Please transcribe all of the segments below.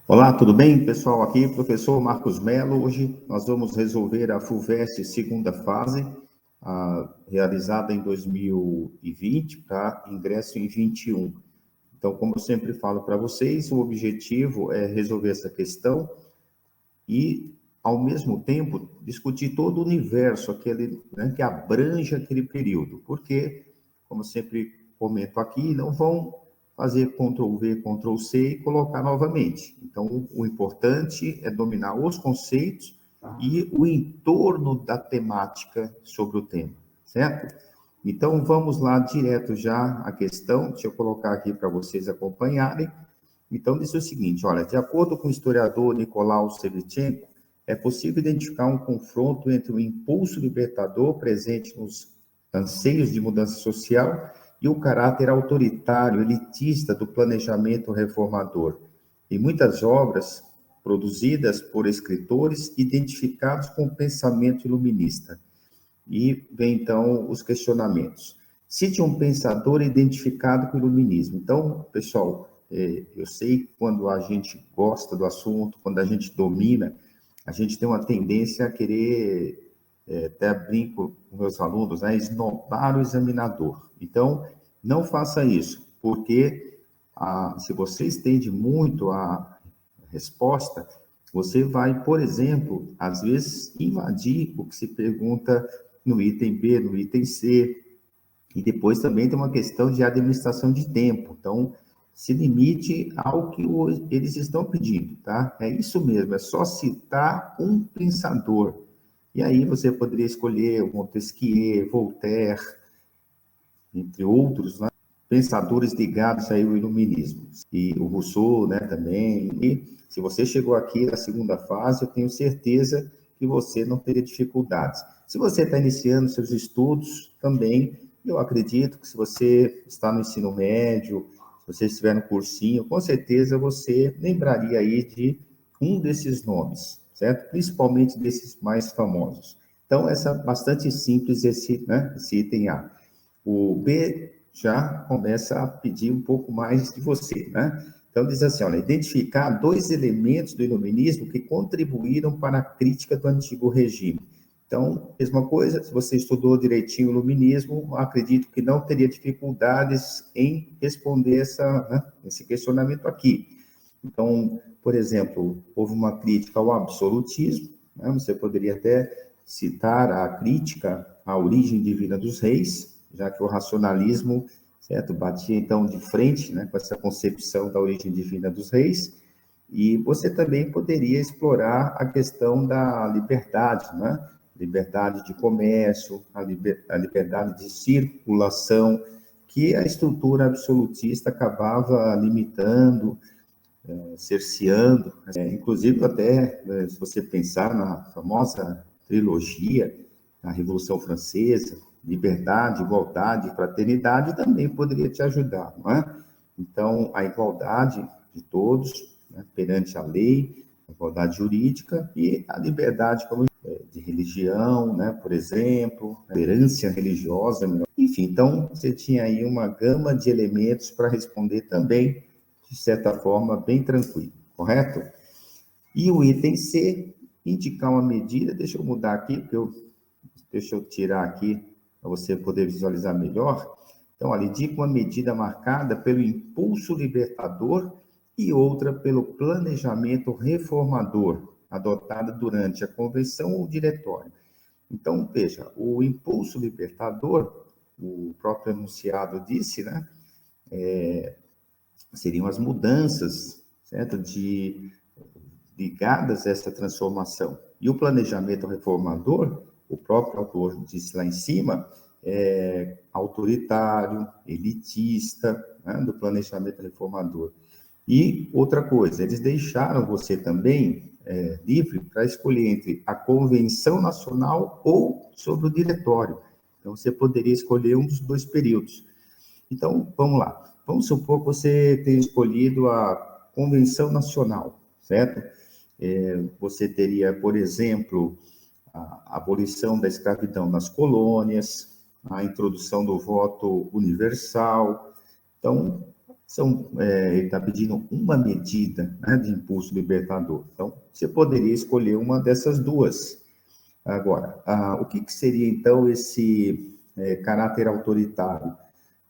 Olá, tudo bem, pessoal? Aqui, professor Marcos Mello. Hoje nós vamos resolver a FUVEST segunda fase, realizada em 2020, para ingresso em 21. Então, como eu sempre falo para vocês, o objetivo é resolver essa questão e, ao mesmo tempo, discutir todo o universo, aquele, né, que abrange aquele período, porque, como sempre comento aqui, não vão fazer Ctrl+V, Ctrl+C e colocar novamente. Então, o importante é dominar os conceitos e o entorno da temática sobre o tema, certo? Então, vamos lá direto já à questão, deixa eu colocar aqui para vocês acompanharem. Então, diz o seguinte, olha, de acordo com o historiador Nicolau Shevchenko, é possível identificar um confronto entre o impulso libertador presente nos anseios de mudança social e o caráter autoritário, elitista do planejamento reformador. Em muitas obras produzidas por escritores identificados com o pensamento iluminista. E vem, então, os questionamentos. Cite um pensador identificado com o iluminismo. Então, pessoal, eu sei que quando a gente gosta do assunto, quando a gente domina, a gente tem uma tendência a querer, até brinco com meus alunos, né, esnobar o examinador. Então, não faça isso, porque se você estende muito a resposta, você vai, por exemplo, às vezes invadir o que se pergunta no item B, no item C, e depois também tem uma questão de administração de tempo. Então, se limite ao que eles estão pedindo, tá? É isso mesmo, é só citar um pensador. E aí você poderia escolher Montesquieu, Voltaire, entre outros, né, pensadores ligados aí ao iluminismo. E o Rousseau, né, também. E se você chegou aqui na segunda fase, eu tenho certeza que você não teria dificuldades. Se você está iniciando seus estudos, também, eu acredito que se você está no ensino médio, se você estiver no cursinho, com certeza você lembraria aí de um desses nomes, certo? Principalmente desses mais famosos. Então, essa bastante simples esse item A. O B já começa a pedir um pouco mais de você, né? Então, diz assim, olha, identificar dois elementos do iluminismo que contribuíram para a crítica do antigo regime. Então, mesma coisa, se você estudou direitinho o iluminismo, acredito que não teria dificuldades em responder esse questionamento aqui. Então, por exemplo, houve uma crítica ao absolutismo, né? Você poderia até citar a crítica à origem divina dos reis, já que o racionalismo, certo, batia então de frente, né, com essa concepção da origem divina dos reis, e você também poderia explorar a questão da liberdade, né? Liberdade de comércio, a liberdade de circulação, que a estrutura absolutista acabava limitando, cerceando, inclusive até, se você pensar na famosa trilogia, na Revolução Francesa, liberdade, igualdade, fraternidade, também poderia te ajudar, não é? Então, a igualdade de todos, né, perante a lei, a igualdade jurídica e a liberdade como de religião, né, por exemplo, tolerância religiosa, enfim, então você tinha aí uma gama de elementos para responder também, de certa forma, bem tranquilo, correto? E o item C, indicar uma medida, deixa eu mudar aqui, deixa eu tirar aqui para você poder visualizar melhor. Então, olha, indica uma medida marcada pelo impulso libertador e outra pelo planejamento reformador, adotada durante a convenção ou diretório. Então, veja, o impulso libertador, o próprio enunciado disse, né, seriam as mudanças, certo, ligadas a essa transformação. E o planejamento reformador, o próprio autor disse lá em cima, é autoritário, elitista, né, do planejamento reformador. E outra coisa, eles deixaram você também livre para escolher entre a convenção nacional ou sobre o diretório. Então, você poderia escolher um dos dois períodos. Então, vamos lá. Vamos supor que você tenha escolhido a convenção nacional, certo? Você teria, por exemplo, a abolição da escravidão nas colônias, a introdução do voto universal. Então, ele está pedindo uma medida, né, de impulso libertador. Então, você poderia escolher uma dessas duas. Agora, o que seria, então, esse caráter autoritário?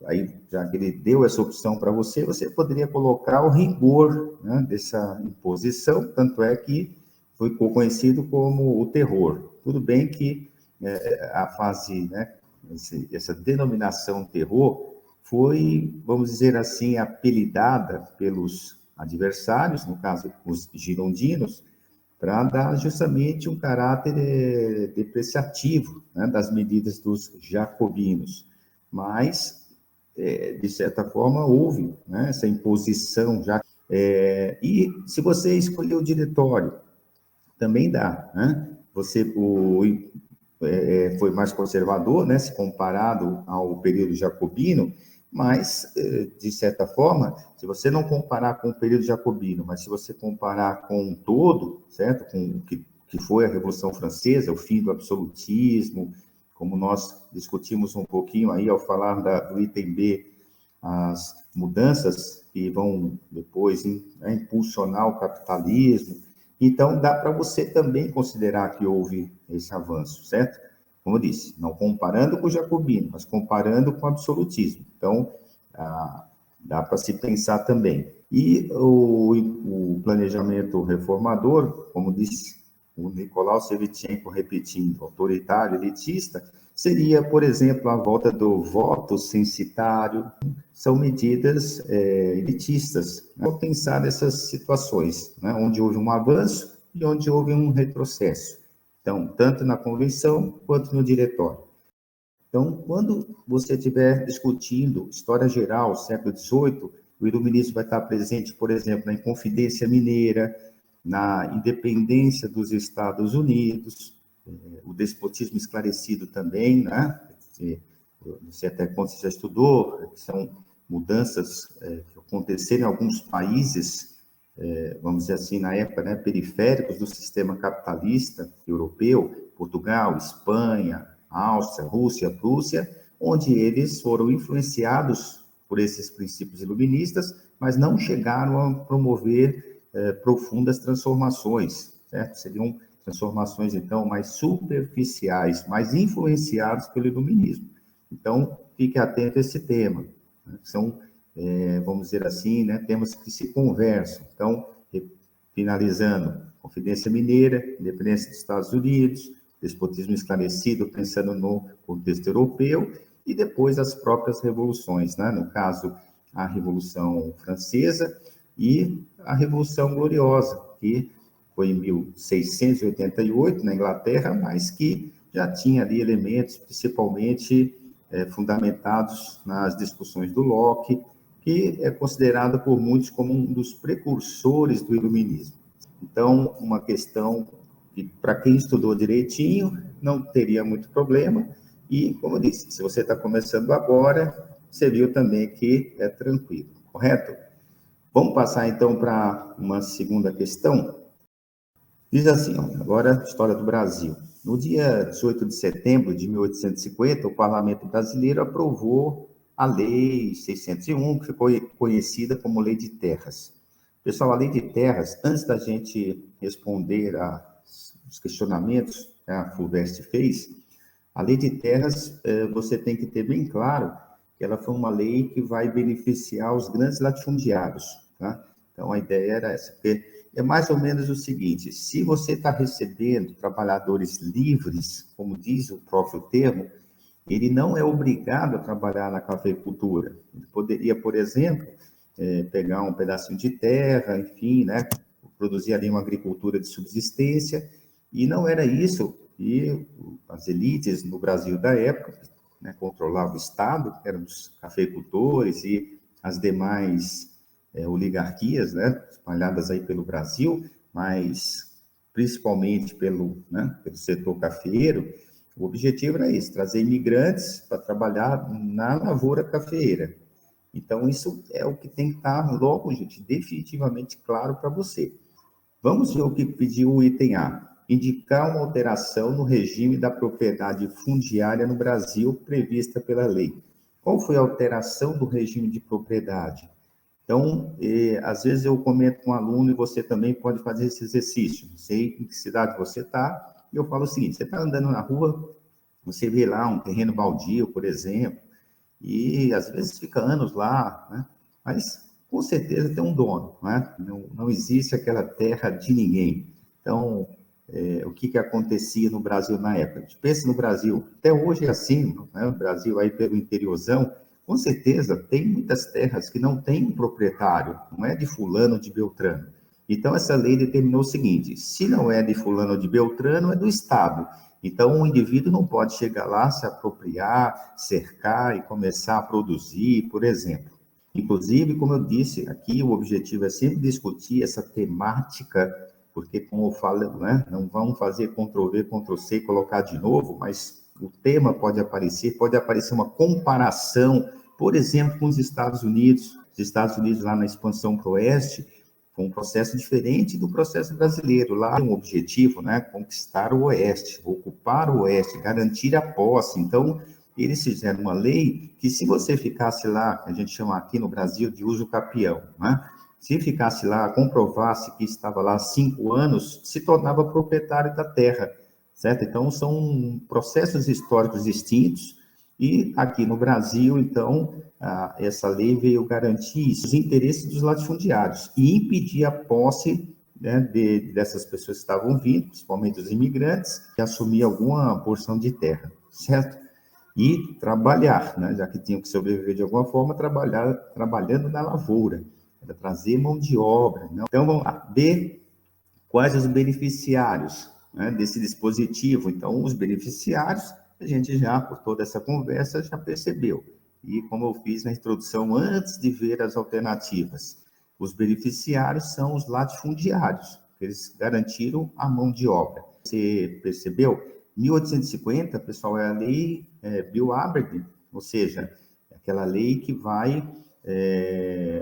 Aí, já que ele deu essa opção para você, você poderia colocar o rigor, né, dessa imposição, tanto é que ficou conhecido como o terror. Tudo bem que a fase, né, essa denominação terror foi, vamos dizer assim, apelidada pelos adversários, no caso, os girondinos, para dar justamente um caráter depreciativo, né, das medidas dos jacobinos. Mas, de certa forma, houve, né, essa imposição já. E se você escolher o diretório, também dá, né? Foi mais conservador, né, se comparado ao período jacobino, mas, de certa forma, se você não comparar com o período jacobino, mas se você comparar com um todo, certo? Com o que foi a Revolução Francesa, o fim do absolutismo, como nós discutimos um pouquinho aí ao falar do item B, as mudanças que vão depois, né, impulsionar o capitalismo. Então, dá para você também considerar que houve esse avanço, certo? Como eu disse, não comparando com o jacobino, mas comparando com o absolutismo. Então, dá para se pensar também. E o planejamento reformador, como disse o Nicolau Shevchenko repetindo, autoritário, elitista, seria, por exemplo, a volta do voto censitário. São medidas elitistas. Né? Vou pensar nessas situações, né, onde houve um avanço e onde houve um retrocesso. Então, tanto na convenção quanto no diretório. Então, quando você estiver discutindo história geral, século XVIII, o iluminismo vai estar presente, por exemplo, na Inconfidência Mineira, na independência dos Estados Unidos, o despotismo esclarecido também, né? Não sei até quanto você já estudou, são mudanças que aconteceram em alguns países, vamos dizer assim, na época, né, periféricos do sistema capitalista europeu, Portugal, Espanha, Áustria, Rússia, Prússia, onde eles foram influenciados por esses princípios iluministas, mas não chegaram a promover profundas transformações, certo? Seriam transformações, então, mais superficiais, mais influenciadas pelo iluminismo. Então, fique atento a esse tema. Né? São, vamos dizer assim, né, temas que se conversam. Então, finalizando, Confidência Mineira, independência dos Estados Unidos, despotismo esclarecido, pensando no contexto europeu, e depois as próprias revoluções, né? No caso, a Revolução Francesa e a Revolução Gloriosa, que foi em 1688, na Inglaterra, mas que já tinha ali elementos, principalmente fundamentados nas discussões do Locke, que é considerado por muitos como um dos precursores do iluminismo. Então, uma questão que, para quem estudou direitinho, não teria muito problema, e, como eu disse, se você está começando agora, você viu também que é tranquilo, correto? Vamos passar, então, para uma segunda questão. Diz assim, ó, agora, história do Brasil. No dia 18 de setembro de 1850, o Parlamento Brasileiro aprovou a Lei 601, que ficou conhecida como Lei de Terras. Pessoal, a Lei de Terras, antes da gente responder aos questionamentos que a FUVEST fez, a Lei de Terras, você tem que ter bem claro que ela foi uma lei que vai beneficiar os grandes latifundiários, tá? Então, a ideia era essa, porque é mais ou menos o seguinte: se você está recebendo trabalhadores livres, como diz o próprio termo, ele não é obrigado a trabalhar na cafeicultura. Ele poderia, por exemplo, pegar um pedacinho de terra, enfim, né, produzir ali uma agricultura de subsistência, e não era isso que as elites no Brasil da época, né, controlavam o Estado, eram os cafeicultores e as demais oligarquias, né, espalhadas aí pelo Brasil, mas principalmente pelo setor cafeeiro. O objetivo era esse, trazer imigrantes para trabalhar na lavoura cafeeira. Então, isso é o que tem que estar logo, gente, definitivamente claro para você. Vamos ver o que pediu o item A. Indicar uma alteração no regime da propriedade fundiária no Brasil prevista pela lei. Qual foi a alteração do regime de propriedade? Então, às vezes eu comento com um aluno e você também pode fazer esse exercício. Não sei em que cidade você está, e eu falo o seguinte: você está andando na rua, você vê lá um terreno baldio, por exemplo, e às vezes fica anos lá, né? Mas com certeza tem um dono, né? Não existe aquela terra de ninguém. Então, o que acontecia no Brasil na época? A gente pensa no Brasil, até hoje é assim, né? O Brasil aí pelo interiorzão, com certeza tem muitas terras que não tem um proprietário, não é de fulano de Beltrano. Então, essa lei determinou o seguinte: se não é de fulano de Beltrano, é do Estado. Então, o indivíduo não pode chegar lá, se apropriar, cercar e começar a produzir, por exemplo. Inclusive, como eu disse, aqui o objetivo é sempre discutir essa temática, porque, como eu falo, né, não vamos fazer Ctrl+V, Ctrl+C e colocar de novo, mas o tema pode aparecer uma comparação, por exemplo, com os Estados Unidos. Os Estados Unidos, lá na expansão para o oeste, foi um processo diferente do processo brasileiro. Lá tem um objetivo, né, conquistar o oeste, ocupar o oeste, garantir a posse. Então, eles fizeram uma lei que, se você ficasse lá, a gente chama aqui no Brasil de uso capião, né? Se ficasse lá, comprovasse que estava lá há 5 anos, se tornava proprietário da terra, certo? Então, são processos históricos distintos, e aqui no Brasil, então, essa lei veio garantir isso, os interesses dos latifundiários e impedir a posse, né, dessas pessoas que estavam vindo, principalmente os imigrantes, que assumiam alguma porção de terra, certo? E trabalhar, né, já que tinham que sobreviver de alguma forma, trabalhando na lavoura, para trazer mão de obra. Né? Então, vamos lá. B, quais os beneficiários, né, desse dispositivo? Então, os beneficiários, a gente já, por toda essa conversa, já percebeu. E como eu fiz na introdução, antes de ver as alternativas, os beneficiários são os latifundiários, eles garantiram a mão de obra. Você percebeu? 1850, pessoal, é a lei Bill Aberdeen, ou seja, é aquela lei que vai...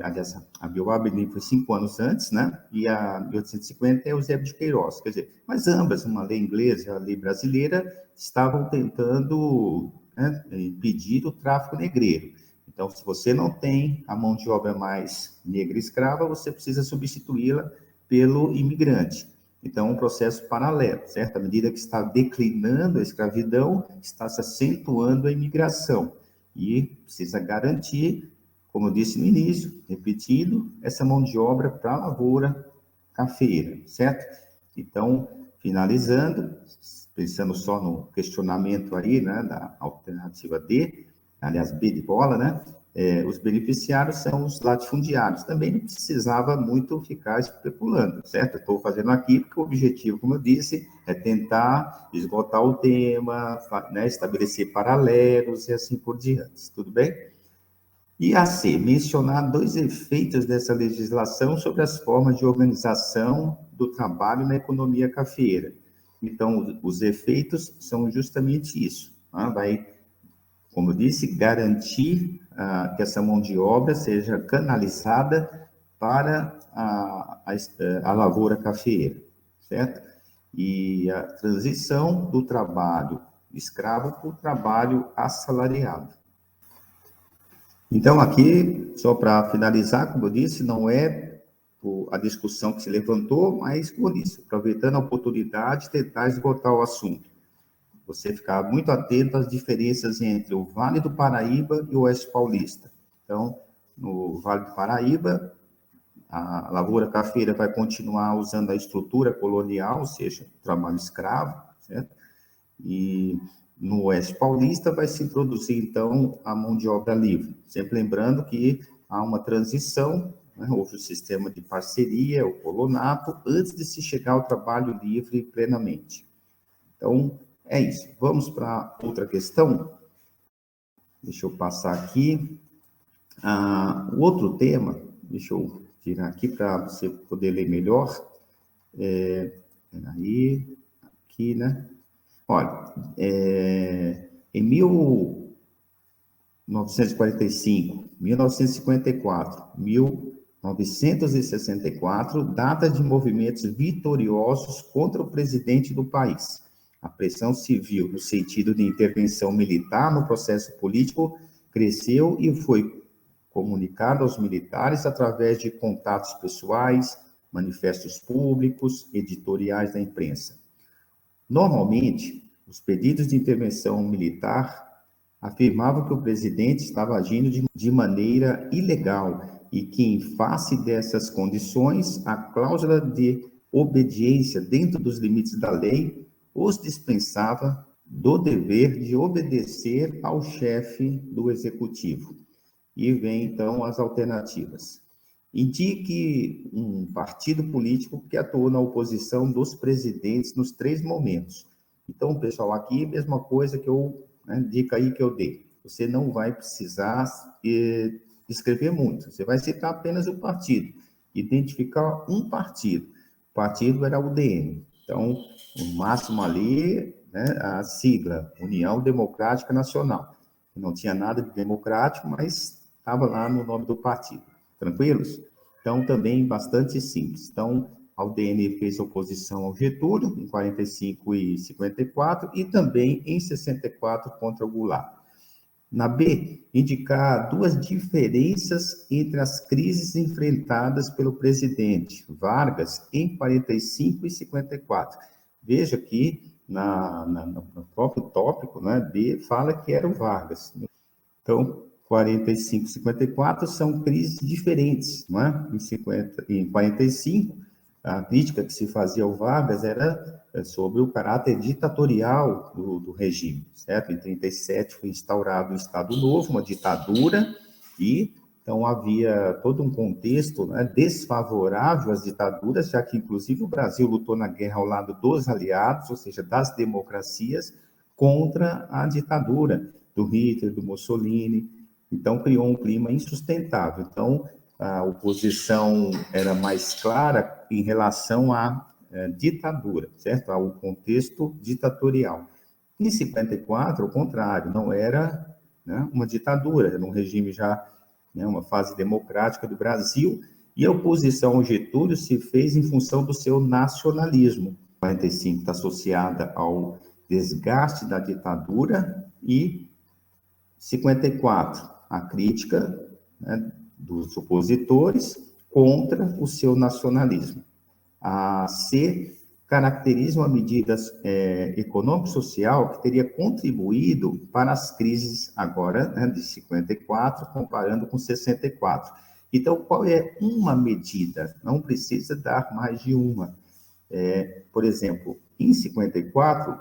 aliás, a Bill Aberdeen foi 5 anos antes, né? E a 1850 é o Eusébio de Queiroz. Quer dizer, mas ambas, uma lei inglesa e a lei brasileira, estavam tentando, né, impedir o tráfico negreiro. Então, se você não tem a mão de obra mais negra e escrava, você precisa substituí-la pelo imigrante. Então, um processo paralelo, certo? À medida que está declinando a escravidão, está se acentuando a imigração. E precisa garantir, como eu disse no início, repetindo, essa mão de obra para a lavoura cafeeira, certo? Então, finalizando, pensando só no questionamento aí, né, da alternativa D, aliás, B de bola, né? Os beneficiários são os latifundiários. Também não precisava muito ficar especulando, certo? Estou fazendo aqui porque o objetivo, como eu disse, é tentar esgotar o tema, né, estabelecer paralelos e assim por diante. Tudo bem? E a C, mencionar 2 efeitos dessa legislação sobre as formas de organização do trabalho na economia cafeeira. Então, os efeitos são justamente isso. Né? Vai, como eu disse, garantir que essa mão de obra seja canalizada para a lavoura cafeeira, certo? E a transição do trabalho escravo para o trabalho assalariado. Então, aqui, só para finalizar, como eu disse, não é a discussão que se levantou, mas, como eu disse, aproveitando a oportunidade, tentar esgotar o assunto. Você ficar muito atento às diferenças entre o Vale do Paraíba e o Oeste Paulista. Então, no Vale do Paraíba, a lavoura cafeira vai continuar usando a estrutura colonial, ou seja, trabalho escravo, certo? E no Oeste Paulista vai se introduzir, então, a mão de obra livre. Sempre lembrando que há uma transição, né? Houve o sistema de parceria, o colonato, antes de se chegar ao trabalho livre plenamente. Então, é isso. Vamos para outra questão? Deixa eu passar aqui. O outro tema, deixa eu tirar aqui para você poder ler melhor. Aí, aqui, né? Olha, em 1945, 1954, 1964, data de movimentos vitoriosos contra o presidente do país. A pressão civil, no sentido de intervenção militar no processo político, cresceu e foi comunicado aos militares através de contatos pessoais, manifestos públicos, editoriais da imprensa. Normalmente, os pedidos de intervenção militar afirmavam que o presidente estava agindo de maneira ilegal e que, em face dessas condições, a cláusula de obediência dentro dos limites da lei os dispensava do dever de obedecer ao chefe do executivo. E vem, então, as alternativas. Indique um partido político que atuou na oposição dos presidentes nos 3 momentos. Então, pessoal, aqui, mesma coisa que dica aí que eu dei. Você não vai precisar escrever muito, você vai citar apenas o partido, identificar um partido. O partido era a UDN. Então, o máximo ali, né, a sigla, União Democrática Nacional. Não tinha nada de democrático, mas estava lá no nome do partido. Tranquilos? Então, também bastante simples. Então, a UDN fez oposição ao Getúlio, em 45 e 54, e também em 64 contra o Goulart. Na B, indicar 2 diferenças entre as crises enfrentadas pelo presidente Vargas em 45 e 54. Veja que no próprio tópico, né, B, fala que era o Vargas. Então, 45 e 54 são crises diferentes, não é? Em 45, a crítica que se fazia ao Vargas era sobre o caráter ditatorial do regime, certo? Em 37 foi instaurado o Estado Novo, uma ditadura, e então havia todo um contexto, né, desfavorável às ditaduras, já que inclusive o Brasil lutou na guerra ao lado dos aliados, ou seja, das democracias, contra a ditadura do Hitler, do Mussolini. Então criou um clima insustentável. Então a oposição era mais clara em relação à ditadura, certo? Ao contexto ditatorial. Em 54, ao contrário, não era, né, uma ditadura, era um regime já, né, uma fase democrática do Brasil, e a oposição ao Getúlio se fez em função do seu nacionalismo. 45 está associada ao desgaste da ditadura e 54, a crítica, né, dos opositores contra o seu nacionalismo. A C caracteriza uma medida econômico-social que teria contribuído para as crises agora, né, de 54, comparando com 64. Então, qual é uma medida? Não precisa dar mais de uma. Por exemplo, em 54,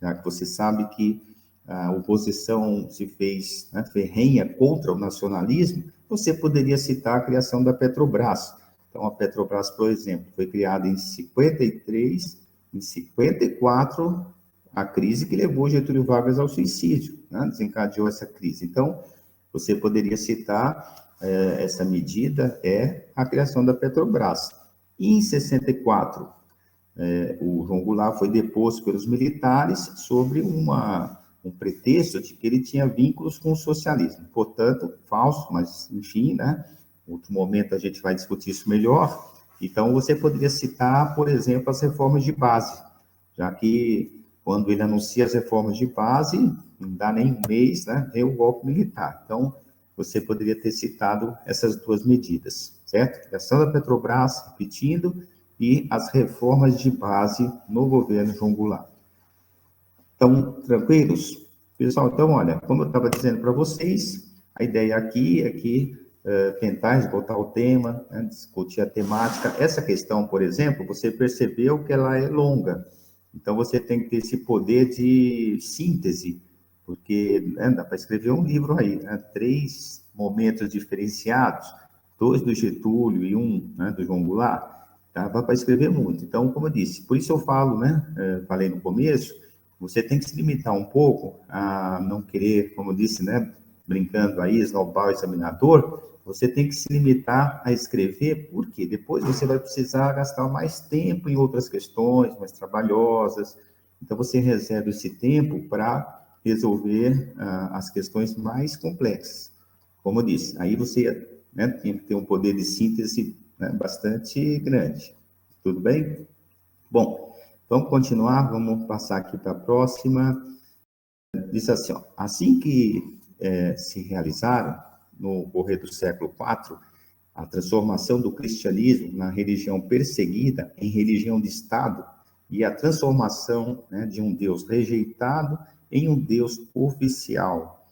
já que você sabe que a oposição se fez, né, ferrenha contra o nacionalismo, você poderia citar a criação da Petrobras. Então, a Petrobras, por exemplo, foi criada em 53, em 54, a crise que levou Getúlio Vargas ao suicídio, né, desencadeou essa crise. Então, você poderia citar, essa medida é a criação da Petrobras. E em 64, o João Goulart foi deposto pelos militares sobre um pretexto de que ele tinha vínculos com o socialismo. Portanto, falso, mas enfim, né? Em outro momento a gente vai discutir isso melhor. Então, você poderia citar, por exemplo, as reformas de base, já que quando ele anuncia as reformas de base, não dá nem um mês, né? Veio o golpe militar. Então, você poderia ter citado essas 2 medidas, certo? Criação da Petrobras, repetindo, e as reformas de base no governo João Goulart. Estão tranquilos? Pessoal, então, olha, como eu estava dizendo para vocês, a ideia aqui é que tentar esgotar o tema, né, discutir a temática. Essa questão, por exemplo, você percebeu que ela é longa, então você tem que ter esse poder de síntese, porque, né, dá para escrever um livro aí, né, 3 momentos diferenciados, 2 do Getúlio e 1, né, do João Goulart, dava para escrever muito. Então, como eu disse, por isso eu falo, né, falei no começo, você tem que se limitar um pouco a não querer, como eu disse, né, brincando aí, esnobar o examinador, você tem que se limitar a escrever, porque depois você vai precisar gastar mais tempo em outras questões, mais trabalhosas. Então, você reserva esse tempo para resolver as questões mais complexas. Como eu disse, aí você, né, tem que ter um poder de síntese, né, bastante grande. Tudo bem? Bom, vamos continuar, vamos passar aqui para a próxima. Diz assim, ó, assim que se realizaram no correr do século IV, a transformação do cristianismo na religião perseguida em religião de Estado e a transformação, né, de um Deus rejeitado em um Deus oficial.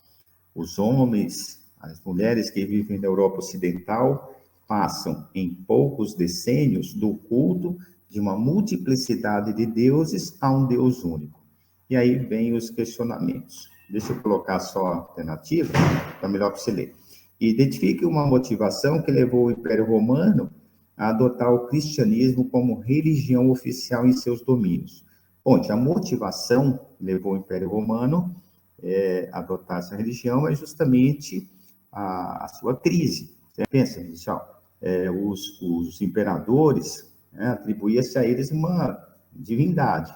Os homens, as mulheres que vivem na Europa Ocidental passam, em poucos decênios, do culto de uma multiplicidade de deuses a um Deus único. E aí vem os questionamentos. Deixa eu colocar só a alternativa, para melhor para você ler. Identifique uma motivação que levou o Império Romano a adotar o cristianismo como religião oficial em seus domínios. Bom, a motivação que levou o Império Romano a adotar essa religião é justamente a sua crise. Você pensa, pessoal, os imperadores, né, atribuía-se a eles uma divindade.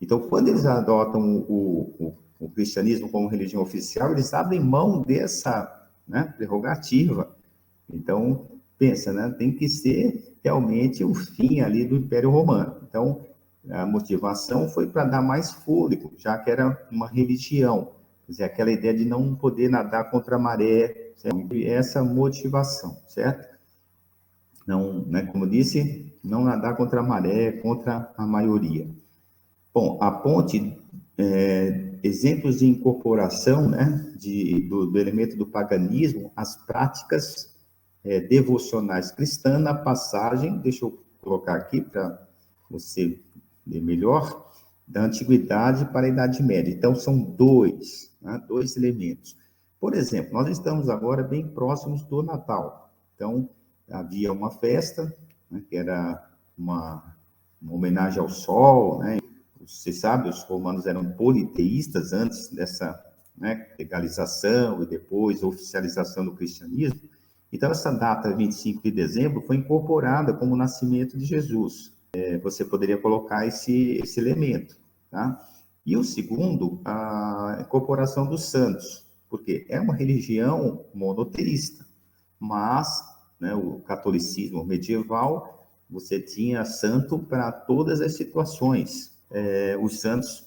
Então, quando eles adotam o cristianismo como religião oficial, eles abrem mão dessa, né, prerrogativa. Então, pensa, né, tem que ser realmente o fim ali do Império Romano. Então, a motivação foi para dar mais fôlego, já que era uma religião. Quer dizer, aquela ideia de não poder nadar contra a maré, certo? E essa motivação, certo? Não, né, como eu disse, não nadar contra a maré, contra a maioria. Bom, aponte exemplos de incorporação, né, do elemento do paganismo às práticas devocionais cristãs na passagem, deixa eu colocar aqui para você ler melhor, da Antiguidade para a Idade Média. Então, são dois, né, dois elementos. Por exemplo, nós estamos agora bem próximos do Natal. Então, havia uma festa, né, que era uma homenagem ao sol, né? Você sabe, os romanos eram politeístas antes dessa, né, legalização e depois oficialização do cristianismo. Então, essa data, 25 de dezembro, foi incorporada como o nascimento de Jesus. Você poderia colocar esse elemento, tá? E o segundo, a incorporação dos santos, porque é uma religião monoteísta, mas, né, o catolicismo medieval, você tinha santo para todas as situações. Os santos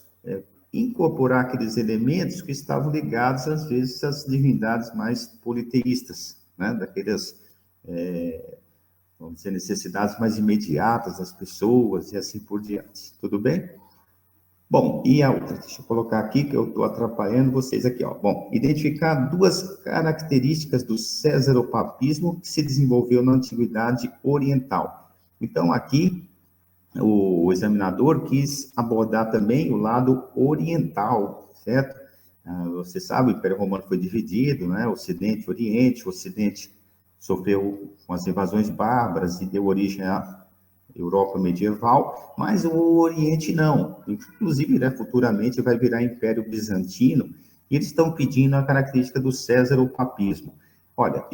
incorporar aqueles elementos que estavam ligados, às vezes, às divindades mais politeístas, né? Daquelas, vamos dizer, necessidades mais imediatas das pessoas e assim por diante. Tudo bem? Bom, e a outra? Deixa eu colocar aqui, que eu estou atrapalhando vocês aqui, ó. Bom, identificar duas características do cesaropapismo que se desenvolveu na Antiguidade Oriental. Então, aqui, o examinador quis abordar também o lado oriental, certo? Você sabe, o Império Romano foi dividido, né? Ocidente e Oriente. O Ocidente sofreu com as invasões bárbaras e deu origem à Europa medieval, mas o Oriente não. Inclusive, né, futuramente vai virar Império Bizantino, e eles estão pedindo a característica do Césaropapismo. Olha,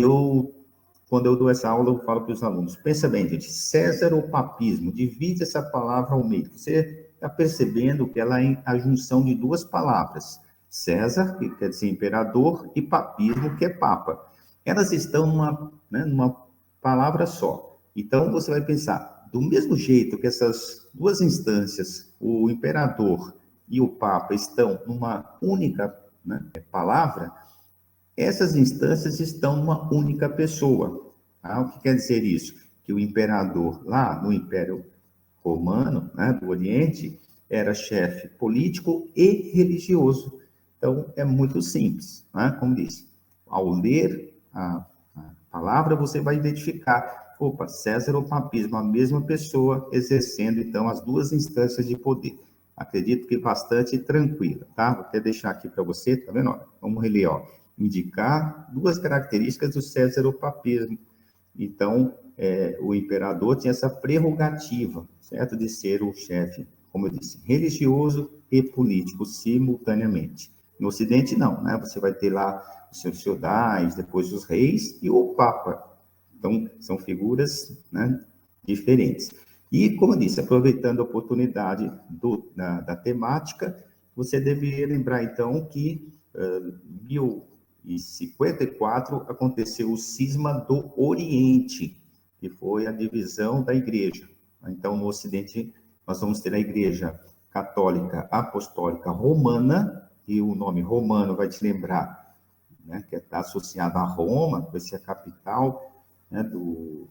quando eu dou essa aula, eu falo para os alunos, pensa bem, gente, Césaropapismo, divide essa palavra ao meio. Você está percebendo que ela é a junção de duas palavras, César, que quer dizer imperador, e papismo, que é papa. Elas estão numa palavra só. Então, você vai pensar, do mesmo jeito que essas duas instâncias, o imperador e o papa, estão numa única, né, palavra, essas instâncias estão numa única pessoa. Tá? O que quer dizer isso? Que o imperador, lá no Império Romano, né, do Oriente, era chefe político e religioso. Então, é muito simples, né? Como disse, ao ler a palavra, você vai identificar, opa, César ou papismo, a mesma pessoa exercendo, então, as duas instâncias de poder. Acredito que bastante tranquila, tá? Vou até deixar aqui para você, tá vendo? Vamos reler, ó. Indicar duas características do cesaropapismo. Então, o imperador tinha essa prerrogativa, certo? De ser o chefe, como eu disse, religioso e político simultaneamente. No Ocidente, não, né? Você vai ter lá os seus feudais, depois os reis e o papa. Então, são figuras, né, diferentes. E, como eu disse, aproveitando a oportunidade da temática, você deveria lembrar, então, que em 1054 aconteceu o cisma do Oriente, que foi a divisão da igreja. Então, no Ocidente, nós vamos ter a igreja católica apostólica romana, e o nome romano vai te lembrar né, que está associada a Roma, vai ser a capital, né, do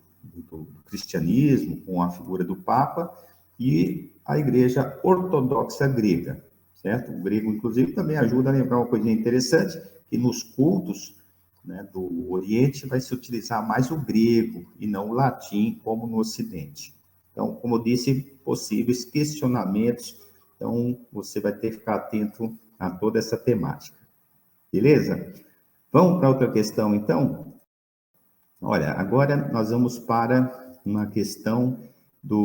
cristianismo, com a figura do Papa, e a Igreja Ortodoxa Grega, certo? O grego, inclusive, também ajuda a lembrar uma coisa interessante, que nos cultos, né, do Oriente vai se utilizar mais o grego e não o latim, como no Ocidente. Então, como eu disse, possíveis questionamentos, então você vai ter que ficar atento a toda essa temática. Beleza? Vamos para outra questão, então? Olha, agora nós vamos para uma questão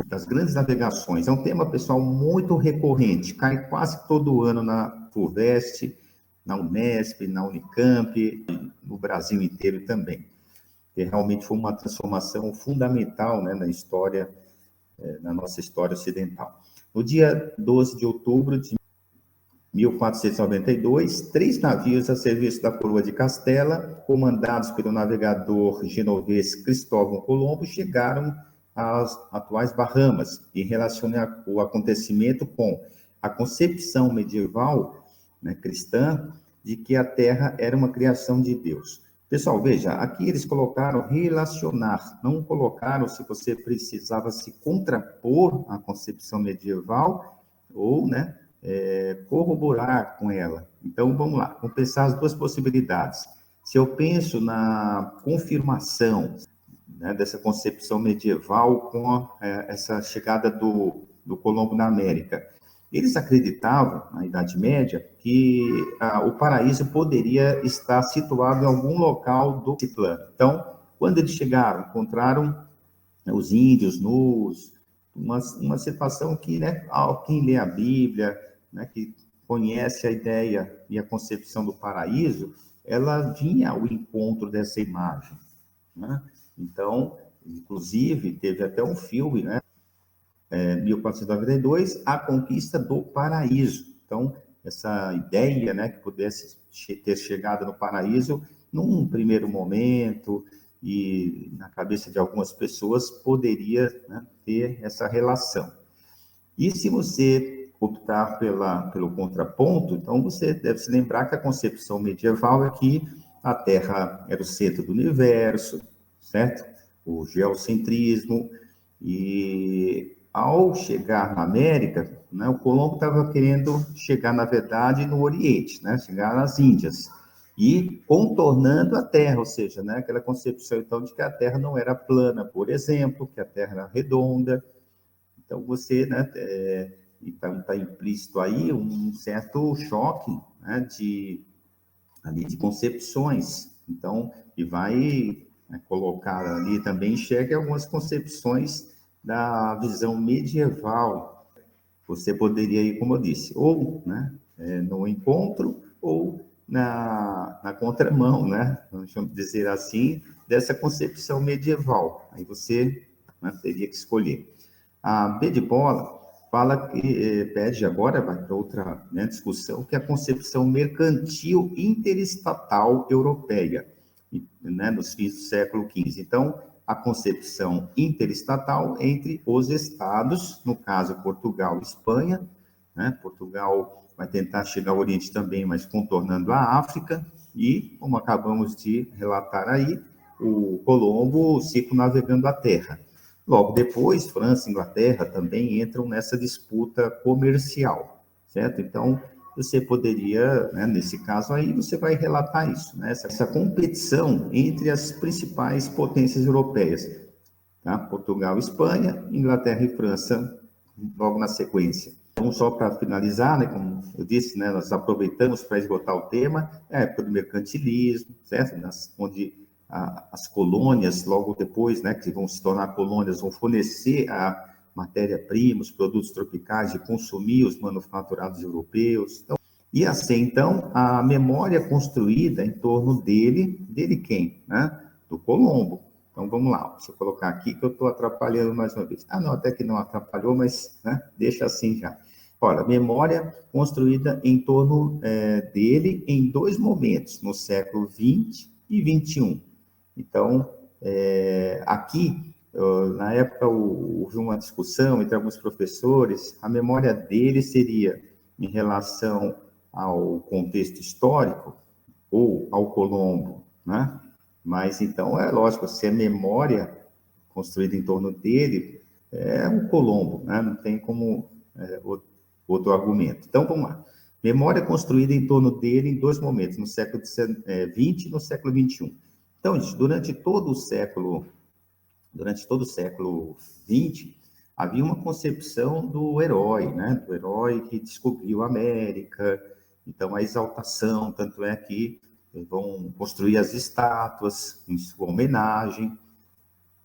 das grandes navegações. É um tema, pessoal, muito recorrente, cai quase todo ano na FUVEST, na Unesp, na Unicamp, no Brasil inteiro também. Que realmente foi uma transformação fundamental, né, na história, na nossa história ocidental. No dia 12 de outubro de 1492, 3 navios a serviço da coroa de Castela, comandados pelo navegador genovês Cristóvão Colombo, chegaram às atuais Bahamas e relacionam o acontecimento com a concepção medieval, né, cristã, de que a Terra era uma criação de Deus. Pessoal, veja, aqui eles colocaram relacionar, não colocaram se você precisava se contrapor à concepção medieval ou, né, corroborar com ela. Então, vamos lá, vamos pensar as duas possibilidades. Se eu penso na confirmação, né, dessa concepção medieval com essa chegada do Colombo na América, eles acreditavam, na Idade Média, que o paraíso poderia estar situado em algum local do plano. Então, quando eles chegaram, encontraram os índios nus, uma situação que, né, quem lê a Bíblia, né, que conhece a ideia e a concepção do paraíso, ela vinha ao encontro dessa imagem, né? Então, inclusive, teve até um filme, né, 1492, A Conquista do Paraíso. Então, essa ideia, né, que pudesse ter chegado no paraíso, num primeiro momento, e na cabeça de algumas pessoas, poderia, né, ter essa relação. E se você optar pelo contraponto, então você deve se lembrar que a concepção medieval é que a Terra era o centro do universo, certo? O geocentrismo, e ao chegar na América, né, o Colombo estava querendo chegar, na verdade, no Oriente, né, chegar nas Índias, e contornando a Terra, ou seja, né, aquela concepção, então, de que a Terra não era plana, por exemplo, que a Terra era redonda. Então, você, né, então, está implícito aí um certo choque, né, de concepções. Então, e vai, né, colocar ali também em xeque algumas concepções da visão medieval. Você poderia ir, como eu disse, ou, né, no encontro, ou na contramão, né, vamos dizer assim, dessa concepção medieval. Aí você, né, teria que escolher. A B de bola fala que pede agora, vai para outra, né, discussão, que é a concepção mercantil interestatal europeia, né, nos fins do século XV. Então, a concepção interestatal entre os estados, no caso Portugal e Espanha, né? Portugal vai tentar chegar ao Oriente também, mas contornando a África, e, como acabamos de relatar aí, o Colombo circunnavegando a Terra. Logo depois, França e Inglaterra também entram nessa disputa comercial, certo? Então, você poderia, né, nesse caso aí, você vai relatar isso, né? Essa competição entre as principais potências europeias, tá? Portugal, Espanha, Inglaterra e França, logo na sequência. Então, só para finalizar, né, como eu disse, né, nós aproveitamos para esgotar o tema, é a época do mercantilismo, certo? Onde as colônias, logo depois, né, que vão se tornar colônias, vão fornecer a matéria-prima, os produtos tropicais, e consumir os manufaturados europeus. Então, e assim, então, a memória construída em torno dele quem? Né? Do Colombo. Então, vamos lá, deixa eu colocar aqui que eu estou atrapalhando mais uma vez. Ah, não, até que não atrapalhou, mas, né, deixa assim já. Olha, memória construída em torno dele em dois momentos, no século XX e XXI. Então, aqui, na época, houve uma discussão entre alguns professores, a memória dele seria em relação ao contexto histórico, ou ao Colombo, né? Mas, então, é lógico, se é memória construída em torno dele, é o Colombo, né? Não tem como outro argumento. Então, vamos lá. Memória construída em torno dele em dois momentos, no século XX e no século XXI. Então, gente, durante todo o século XX, havia uma concepção do herói, né? Do herói que descobriu a América. Então, a exaltação, tanto é que vão construir as estátuas em sua homenagem.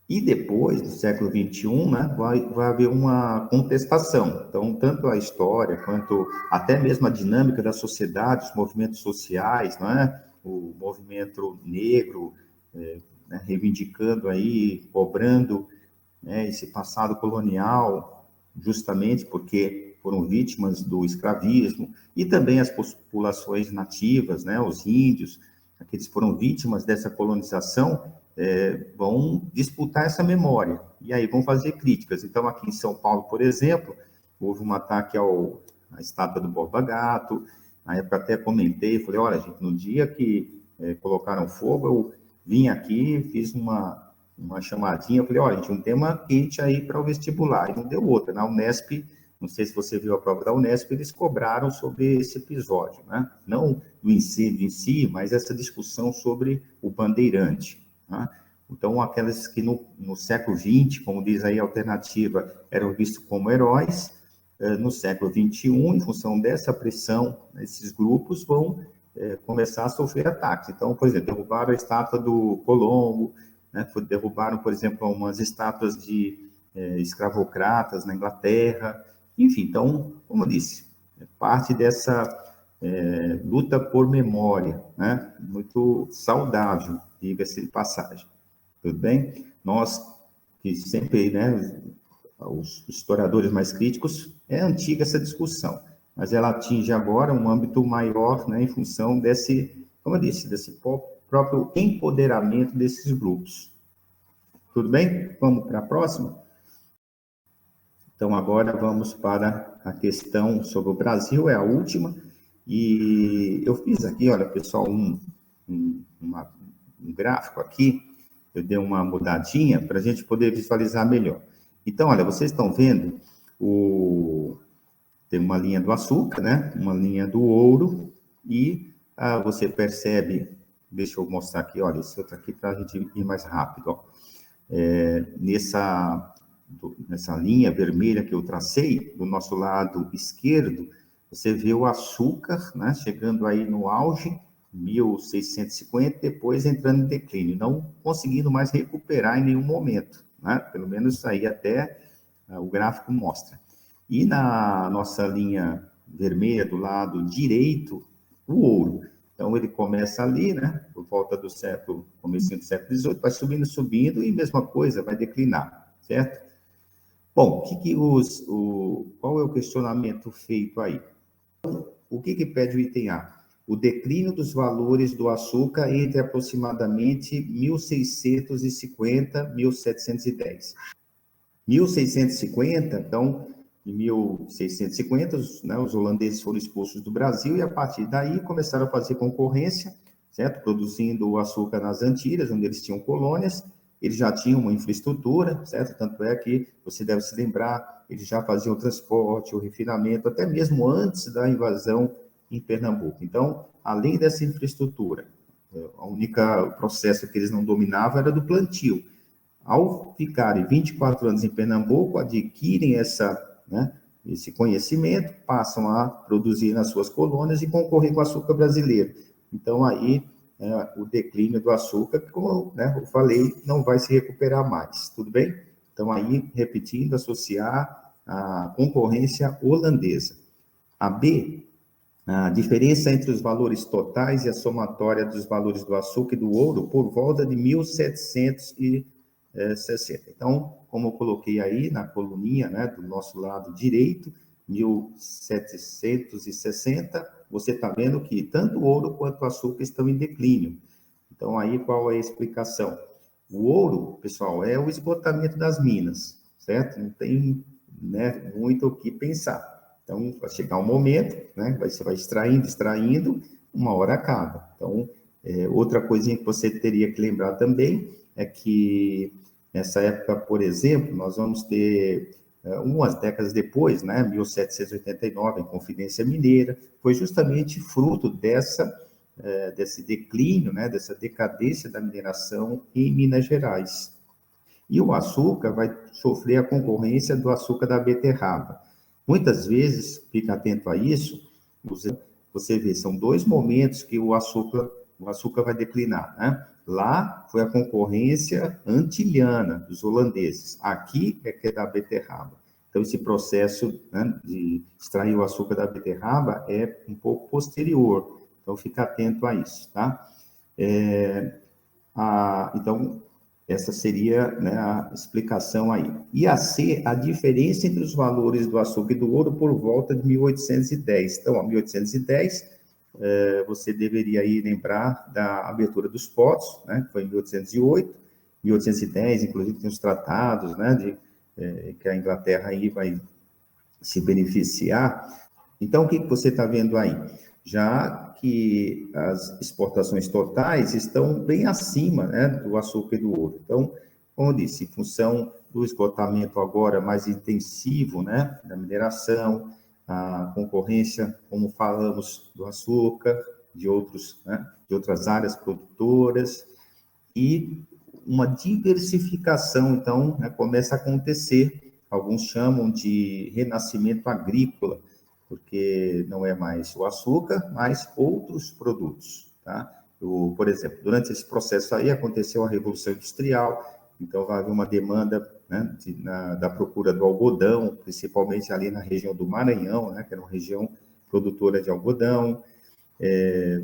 E depois, do século XXI, né, vai haver uma contestação. Então, tanto a história, quanto até mesmo a dinâmica da sociedade, os movimentos sociais, não é? O movimento negro, né, reivindicando aí, cobrando, né, esse passado colonial, justamente porque foram vítimas do escravismo, e também as populações nativas, né, os índios, aqueles que foram vítimas dessa colonização, vão disputar essa memória, e aí vão fazer críticas. Então, aqui em São Paulo, por exemplo, houve um ataque à estátua do Borba Gato. Na época até comentei, falei, olha, gente, no dia que colocaram fogo, eu vim aqui, fiz uma chamadinha, eu falei, olha, gente, um tema quente aí para o vestibular, e não deu outra. Na Unesp, não sei se você viu a prova da Unesp, eles cobraram sobre esse episódio, né? Não do incêndio em si, mas essa discussão sobre o bandeirante, né? Então, aquelas que no século XX, como diz aí a alternativa, eram vistos como heróis, no século XXI, em função dessa pressão, esses grupos vão começar a sofrer ataques. Então, por exemplo, derrubaram a estátua do Colombo, né? Derrubaram, por exemplo, umas estátuas de escravocratas na Inglaterra. Enfim, então, como eu disse, parte dessa luta por memória, né? Muito saudável, diga-se de passagem. Tudo bem? Nós, que sempre, né, os historiadores mais críticos, é antiga essa discussão, mas ela atinge agora um âmbito maior, né, em função desse, como eu disse, desse próprio empoderamento desses grupos. Tudo bem? Vamos para a próxima? Então, agora vamos para a questão sobre o Brasil, é a última, e eu fiz aqui, olha, pessoal, um gráfico aqui, eu dei uma mudadinha para a gente poder visualizar melhor. Então, olha, vocês estão vendo, tem uma linha do açúcar, né? Uma linha do ouro, e você percebe, deixa eu mostrar aqui, olha, esse outro aqui para a gente ir mais rápido, ó. Nessa linha vermelha que eu tracei, do nosso lado esquerdo, você vê o açúcar, né, chegando aí no auge, 1650, depois entrando em declínio, não conseguindo mais recuperar em nenhum momento, né? Pelo menos aí até o gráfico mostra. E na nossa linha vermelha do lado direito, o ouro. Então ele começa ali, né, por volta do começo do século XVIII, vai subindo e mesma coisa, vai declinar, certo? Bom, qual é o questionamento feito aí? O que pede o item A? O declínio dos valores do açúcar entre aproximadamente 1650 e 1710. 1650, então, em 1650, os holandeses foram expulsos do Brasil e, a partir daí, começaram a fazer concorrência, certo? Produzindo o açúcar nas Antilhas, onde eles tinham colônias. Eles já tinham uma infraestrutura, certo? Tanto é que, você deve se lembrar, eles já faziam o transporte, o refinamento, até mesmo antes da invasão em Pernambuco. Então, além dessa infraestrutura, o processo que eles não dominavam era do plantio. Ao ficarem 24 anos em Pernambuco, adquirem esse conhecimento, passam a produzir nas suas colônias e concorrer com o açúcar brasileiro. Então, aí, o declínio do açúcar, como eu falei, não vai se recuperar mais, tudo bem? Então, aí, repetindo, associar a concorrência holandesa. A B, a diferença entre os valores totais e a somatória dos valores do açúcar e do ouro por volta de 1760. Então, como eu coloquei aí na coluninha, né, do nosso lado direito, 1760, você está vendo que tanto o ouro quanto o açúcar estão em declínio. Então, aí qual é a explicação? O ouro, pessoal, é o esgotamento das minas, certo? Não tem, muito o que pensar. Então, vai chegar um momento, né, você vai extraindo, uma hora acaba. Então, outra coisinha que você teria que lembrar também é que nessa época, por exemplo, nós vamos ter umas décadas depois, né, 1789, a Inconfidência Mineira, foi justamente fruto desse declínio, né, dessa decadência da mineração em Minas Gerais. E o açúcar vai sofrer a concorrência do açúcar da beterraba. Muitas vezes, fica atento a isso, você vê, são dois momentos que o açúcar vai declinar, né? Lá foi a concorrência antilhana dos holandeses. Aqui é que é da beterraba. Então, esse processo, né, de extrair o açúcar da beterraba é um pouco posterior. Então, fica atento a isso, tá? Então, essa seria, né, a explicação aí. E a C, a diferença entre os valores do açúcar e do ouro por volta de 1810. Então, 1810, você deveria aí lembrar da abertura dos potes, né, que foi em 1808, 1810, inclusive tem os tratados, né, que a Inglaterra aí vai se beneficiar. Então, o que você está vendo aí? Já que as exportações totais estão bem acima, né, do açúcar e do ouro. Então, como eu disse, em função do esgotamento agora mais intensivo, né, da mineração, a concorrência, como falamos, do açúcar, de outras áreas produtoras, e uma diversificação, então, né, começa a acontecer. Alguns chamam de renascimento agrícola, porque não é mais o açúcar, mas outros produtos, tá? Por exemplo, durante esse processo aí aconteceu a Revolução Industrial, então vai haver uma demanda, né, da procura do algodão, principalmente ali na região do Maranhão, né, que era uma região produtora de algodão.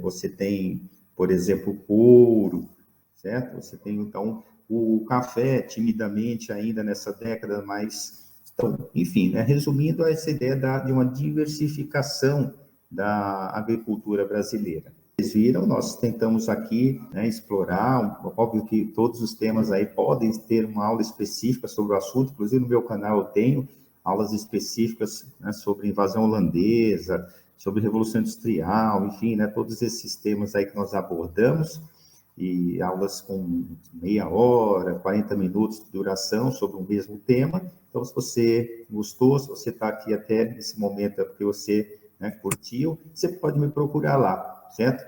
Você tem, por exemplo, couro, certo? Você tem, então, o café, timidamente ainda nessa década, mas... Então, enfim, né, resumindo, essa ideia de uma diversificação da agricultura brasileira. Vocês viram, nós tentamos aqui, né, explorar, óbvio que todos os temas aí podem ter uma aula específica sobre o assunto, inclusive no meu canal eu tenho aulas específicas, né, sobre invasão holandesa, sobre Revolução Industrial, enfim, né, todos esses temas aí que nós abordamos, e aulas com meia hora, 40 minutos de duração sobre o mesmo tema. Então, se você gostou, se você está aqui até esse momento é porque você, né, curtiu, você pode me procurar lá, certo?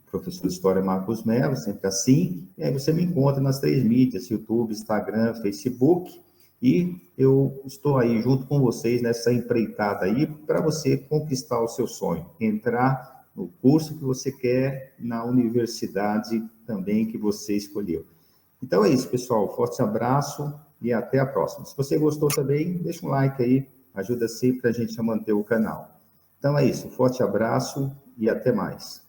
Professor de História Marcos Mello, sempre assim, e aí você me encontra nas 3 mídias, YouTube, Instagram, Facebook, e eu estou aí junto com vocês nessa empreitada aí para você conquistar o seu sonho, entrar no curso que você quer, na universidade também que você escolheu. Então é isso, pessoal. Forte abraço e até a próxima. Se você gostou também, deixa um like aí, ajuda sempre a gente a manter o canal. Então é isso, forte abraço e até mais.